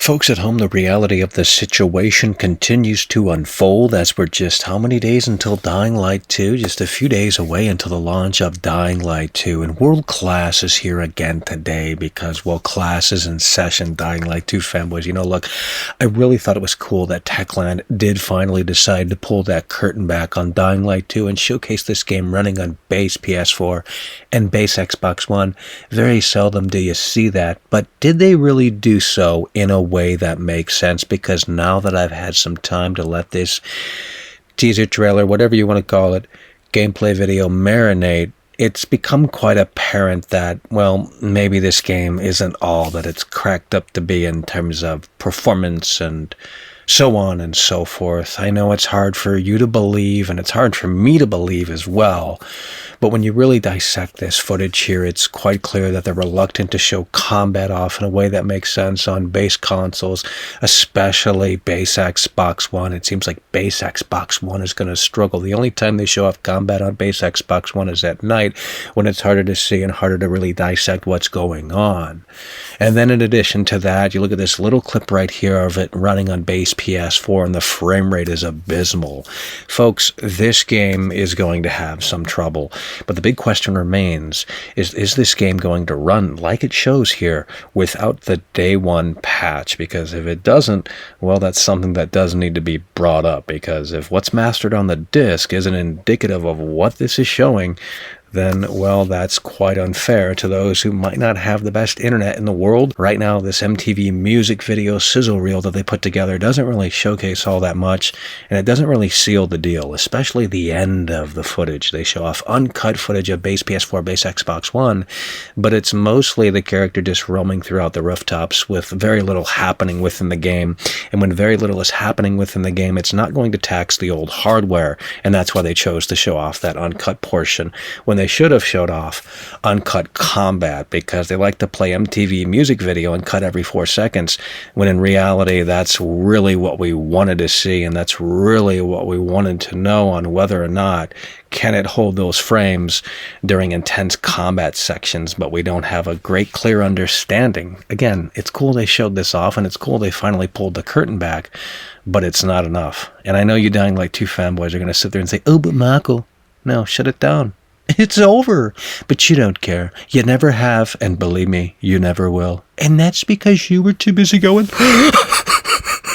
Folks at home, the reality of the situation continues to unfold as we're just how many days until Dying Light 2? Just a few days away until the launch of Dying Light 2. And World Class is here again today because, well, Class is in session, Dying Light 2 fanboys. Look, I really thought it was cool that Techland did finally decide to pull that curtain back on Dying Light 2 and showcase this game running on base PS4 and base Xbox One. Very seldom do you see that, but did they really do so in a way that makes sense? Because now that I've had some time to let this teaser trailer, whatever you want to call it, gameplay video marinate, it's become quite apparent that, well, maybe this game isn't all that it's cracked up to be in terms of performance and so on and so forth. I know it's hard for you to believe, and it's hard for me to believe as well. But when you really dissect this footage here, it's quite clear that they're reluctant to show combat off in a way that makes sense on base consoles, especially base Xbox One. It seems like base Xbox One is going to struggle. The only time they show off combat on base Xbox One is at night, when it's harder to see and harder to really dissect what's going on. And then in addition to that, you look at this little clip right here of it running on base PS4, and the frame rate is abysmal. Folks, this game is going to have some trouble. But the big question remains, is this game going to run like it shows here without the day one patch? Because if it doesn't, well, that's something that does need to be brought up. Because if what's mastered on the disc isn't indicative of what this is showing, then, well, that's quite unfair to those who might not have the best internet in the world. Right now, this MTV music video sizzle reel that they put together doesn't really showcase all that much, and it doesn't really seal the deal, especially the end of the footage. They show off uncut footage of base PS4, base Xbox One, but it's mostly the character just roaming throughout the rooftops with very little happening within the game. And when very little is happening within the game, it's not going to tax the old hardware, and that's why they chose to show off that uncut portion when they should have showed off uncut combat, because they like to play MTV music video and cut every 4 seconds, when in reality that's really what we wanted to see, and that's really what we wanted to know on whether or not can it hold those frames during intense combat sections. But we don't have a great clear understanding. Again, it's cool they showed this off, and it's cool they finally pulled the curtain back, but it's not enough. And I know you Dying Light 2 fanboys are going to sit there and say, oh, but Michael, no, shut it down. It's over. But you don't care. You never have, and believe me, you never will. And that's because you were too busy going